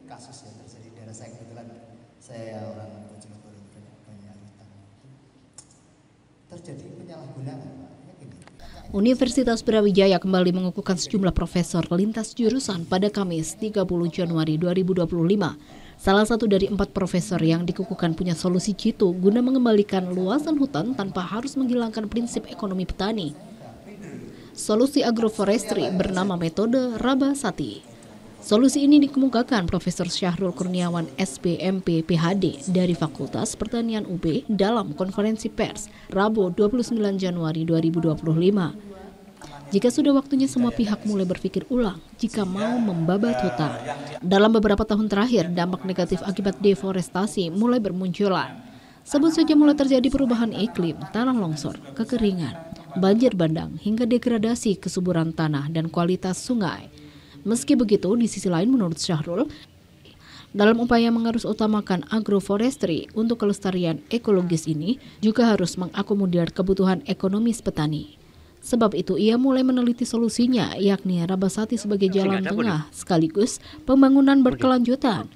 kasus yang terjadi di daerah saya. Kebetulan saya orang Bojonegoro, banyak utang. Terjadi penyalahgunaan. Universitas Brawijaya kembali mengukuhkan sejumlah profesor lintas jurusan pada Kamis 30 Januari 2025. Salah satu dari 4 profesor yang dikukuhkan punya solusi jitu guna mengembalikan luasan hutan tanpa harus menghilangkan prinsip ekonomi petani. Solusi agroforestry bernama metode Rabasati. Solusi ini dikemukakan Profesor Syahrul Kurniawan SPMP PhD dari Fakultas Pertanian UB dalam konferensi pers Rabu 29 Januari 2025. Jika sudah waktunya semua pihak mulai berpikir ulang jika mau membabat hutan. Dalam beberapa tahun terakhir, dampak negatif akibat deforestasi mulai bermunculan. Sebut saja mulai terjadi perubahan iklim, tanah longsor, kekeringan, banjir bandang, hingga degradasi kesuburan tanah dan kualitas sungai. Meski begitu, di sisi lain menurut Syahrul, dalam upaya mengarusutamakan agroforestry untuk kelestarian ekologis ini juga harus mengakomodir kebutuhan ekonomis petani. Sebab itu ia mulai meneliti solusinya, yakni Rabasati sebagai jalan tengah sekaligus pembangunan berkelanjutan.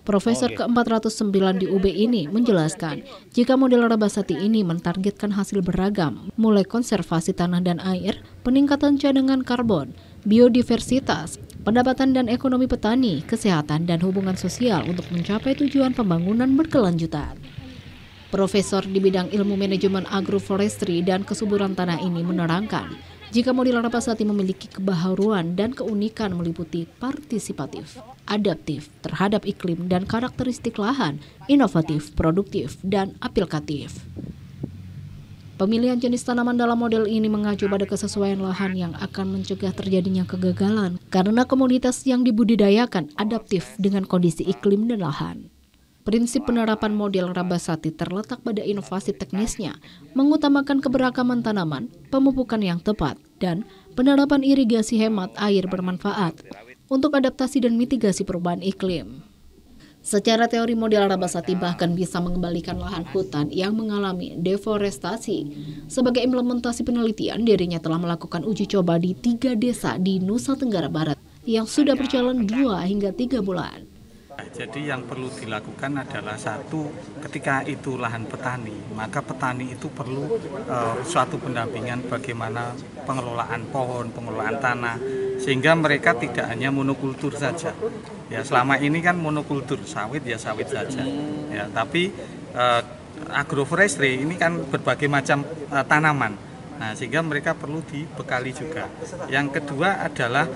Profesor ke-409 di UB ini menjelaskan, jika model Rabasati ini mentargetkan hasil beragam, mulai konservasi tanah dan air, peningkatan cadangan karbon, biodiversitas, pendapatan dan ekonomi petani, kesehatan dan hubungan sosial untuk mencapai tujuan pembangunan berkelanjutan. Profesor di bidang ilmu manajemen agroforestry dan kesuburan tanah ini menerangkan, jika model Rabasati memiliki kebaharuan dan keunikan meliputi partisipatif, adaptif terhadap iklim dan karakteristik lahan, inovatif, produktif, dan aplikatif. Pemilihan jenis tanaman dalam model ini mengacu pada kesesuaian lahan yang akan mencegah terjadinya kegagalan karena komoditas yang dibudidayakan adaptif dengan kondisi iklim dan lahan. Prinsip penerapan model Rabasati terletak pada inovasi teknisnya, mengutamakan keberagaman tanaman, pemupukan yang tepat, dan penerapan irigasi hemat air bermanfaat untuk adaptasi dan mitigasi perubahan iklim. Secara teori model Rabasati bahkan bisa mengembalikan lahan hutan yang mengalami deforestasi. Sebagai implementasi penelitian, dirinya telah melakukan uji coba di 3 desa di Nusa Tenggara Barat yang sudah berjalan 2 hingga 3 bulan. Jadi yang perlu dilakukan adalah satu, ketika itu lahan petani, maka petani itu perlu suatu pendampingan bagaimana pengelolaan pohon, pengelolaan tanah, sehingga mereka tidak hanya monokultur saja. Ya, selama ini kan monokultur, sawit ya sawit saja. Ya, tapi agroforestry ini kan berbagai macam tanaman. Nah, sehingga mereka perlu dibekali juga. Yang kedua adalah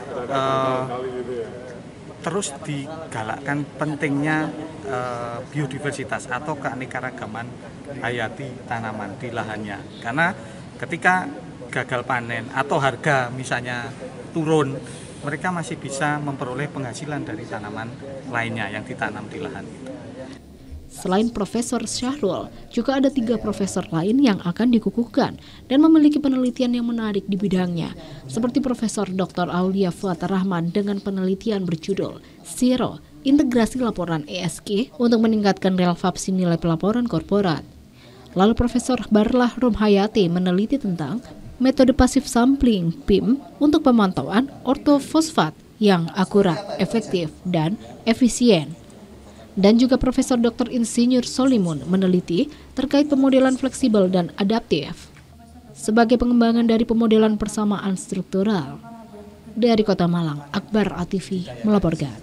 terus digalakkan pentingnya biodiversitas atau keanekaragaman hayati tanaman di lahannya. Karena ketika gagal panen atau harga misalnya turun, mereka masih bisa memperoleh penghasilan dari tanaman lainnya yang ditanam di lahan itu. Selain Profesor Syahrul, juga ada 3 profesor lain yang akan dikukuhkan dan memiliki penelitian yang menarik di bidangnya, seperti Profesor Dr. Aulia Fuad Rahman dengan penelitian berjudul Zero, Integrasi Laporan ESG untuk meningkatkan relevansi nilai pelaporan korporat. Lalu Profesor Barlah Rumhayati meneliti tentang metode pasif sampling PIM untuk pemantauan ortofosfat yang akurat, efektif, dan efisien. Dan juga Profesor Dr. Insinyur Solimun meneliti terkait pemodelan fleksibel dan adaptif sebagai pengembangan dari pemodelan persamaan struktural. Dari Kota Malang, Akbar ATV melaporkan.